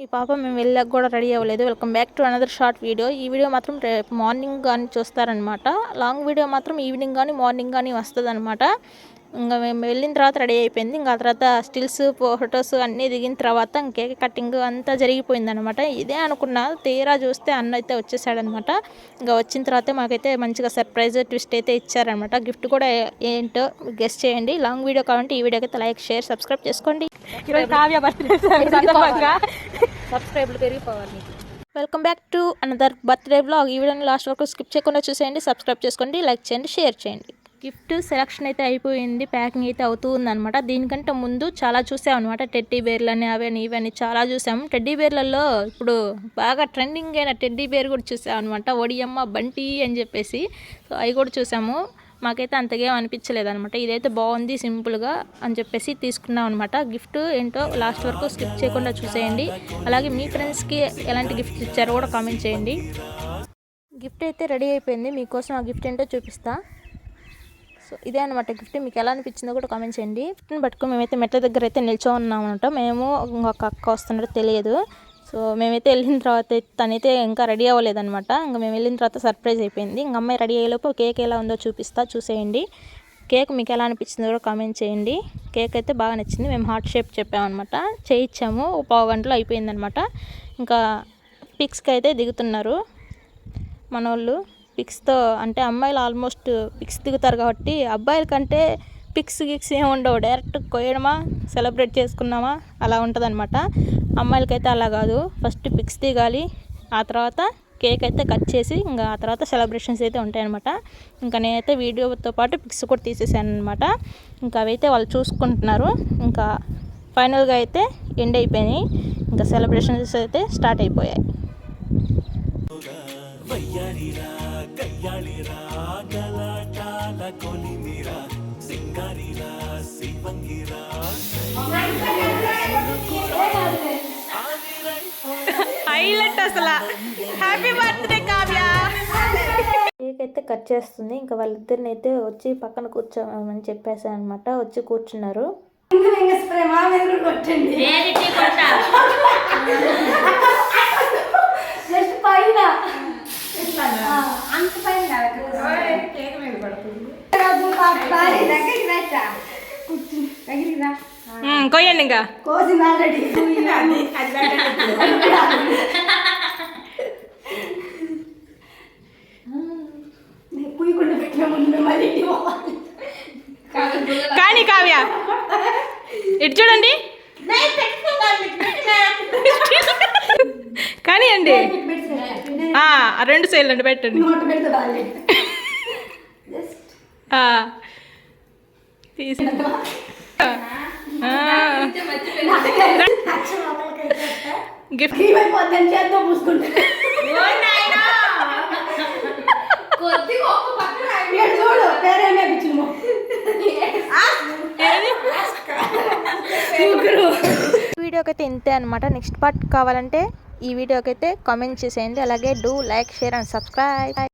ఈ పాప మేము వెళ్ళాక కూడా రెడీ అవ్వలేదు. Welcome back to another short video. ఈ వీడియో మాత్రం రేపు మార్నింగ్ కానీ చూస్తారనమాట. లాంగ్ వీడియో మాత్రం ఈవినింగ్ కానీ మార్నింగ్ కానీ వస్తుంది అనమాట. ఇంకా మేము వెళ్ళిన తర్వాత రెడీ అయిపోయింది. ఇంకా ఆ తర్వాత స్టిల్స్ ఫొటోస్ అన్నీ దిగిన తర్వాత కేక్ కటింగ్ అంతా జరిగిపోయింది అనమాట. ఇదే అనుకున్నా, తీరా చూస్తే అన్న అయితే వచ్చేసాడనమాట. ఇంకా వచ్చిన తర్వాత మాకైతే మంచిగా సర్ప్రైజ్ ట్విస్ట్ అయితే ఇచ్చారనమాట. గిఫ్ట్ కూడా ఏంటో గెస్ట్ చేయండి. లాంగ్ వీడియో కావాలంటే ఈ వీడియోకి అయితే లైక్ షేర్ సబ్స్క్రైబ్ చేసుకోండి. Welcome back to another birthday vlog. ఈ వీడియోని లాస్ట్ వరకు స్కిప్ చేయకుండా చూసేయండి. సబ్స్క్రైబ్ చేసుకోండి, లైక్ చేయండి, షేర్ చేయండి. గిఫ్ట్ సెలక్షన్ అయితే అయిపోయింది, ప్యాకింగ్ అయితే అవుతూ ఉందన్నమాట. దీనికంటే ముందు చాలా చూసాం అనమాట. టెడ్డీ బేర్లని అవని ఇవన్నీ చాలా చూసాము. టెడ్డీ బేర్లలో ఇప్పుడు బాగా ట్రెండింగ్ అయిన టెడ్డీ బేర్ కూడా చూసాం అనమాట. ఒడియమ్మ బంటి అని చెప్పేసి. సో అవి కూడా చూసాము. మాకైతే అంతగా అనిపించలేదు అనమాట. ఇదైతే బాగుంది సింపుల్గా అని చెప్పేసి తీసుకున్నాం అనమాట. గిఫ్ట్ ఏంటో లాస్ట్ వరకు స్కిప్ చేయకుండా చూసేయండి. అలాగే మీ ఫ్రెండ్స్కి ఎలాంటి గిఫ్ట్ ఇచ్చారో కూడా కామెంట్ చేయండి. గిఫ్ట్ అయితే రెడీ అయిపోయింది. మీకోసం ఆ గిఫ్ట్ ఏంటో చూపిస్తా. సో ఇదే అనమాట గిఫ్ట్. మీకు ఎలా అనిపించిందో కూడా కామెంట్ చేయండి. గిఫ్ట్ని పట్టుకుని మేమైతే మెట్ల దగ్గర అయితే నిల్చో ఉన్నాం అనమాట. మేము ఇంకొక అక్క వస్తున్నట్టు తెలియదు. సో మేమైతే వెళ్ళిన తర్వాత తనైతే ఇంకా రెడీ అవ్వలేదనమాట. ఇంకా మేము వెళ్ళిన తర్వాత సర్ప్రైజ్ అయిపోయింది. ఇంకా అమ్మాయి రెడీ అయ్యేలోపు కేక్ ఎలా ఉందో చూపిస్తా, చూసేయండి. కేక్ మీకు ఎలా అనిపించిందో కూడా కామెంట్ చేయండి. కేక్ అయితే బాగా నచ్చింది. మేము హార్ట్ షేప్ చెప్పామన్నమాట. చేయించాము, పావు గంటలో అయిపోయిందనమాట. ఇంకా పిక్స్కి అయితే దిగుతున్నారు మన వాళ్ళు. పిక్స్తో అంటే అమ్మాయిలు ఆల్మోస్ట్ పిక్స్ దిగుతారు కాబట్టి, అబ్బాయిల కంటే పిక్స్ గిక్స్ ఏమి ఉండవు. డైరెక్ట్ కొయ్యడమా, సెలబ్రేట్ చేసుకున్నామా అలా ఉంటుంది అనమాట. అమ్మాయిలకైతే అలా కాదు. ఫస్ట్ పిక్స్ దిగాలి, ఆ తర్వాత కేక్ అయితే కట్ చేసి ఇంకా ఆ తర్వాత సెలబ్రేషన్స్ అయితే ఉంటాయన్నమాట. ఇంకా నేనైతే వీడియోతో పాటు పిక్స్ కూడా తీసేసాను అనమాట. ఇంకా అవైతే వాళ్ళు చూసుకుంటున్నారు. ఇంకా ఫైనల్గా అయితే ఎండ్ అయిపోయినాయి. ఇంకా సెలబ్రేషన్స్ అయితే స్టార్ట్ అయిపోయాయి. హైలైట్ అసలు. Happy birthday Kavya. కేక్ అయితే కట్ చేస్తుంది. ఇంకా వాళ్ళిద్దరిని అయితే వచ్చి పక్కన కూర్చోమని చెప్పేసాను అనమాట. వచ్చి కూర్చున్నారు. కొయ్యండి ఇంకా కానీ కావ్య ఇటు చూడండి. కానీ అండి రెండు సైడ్లు అండి పెట్టండి. గిఫ్ట్ వీడియోకి అయితే ఇంతే అనమాట. నెక్స్ట్ పార్ట్ కావాలంటే ఈ వీడియోకి అయితే కామెంట్ చేసేయండి. అలాగే do like share and subscribe.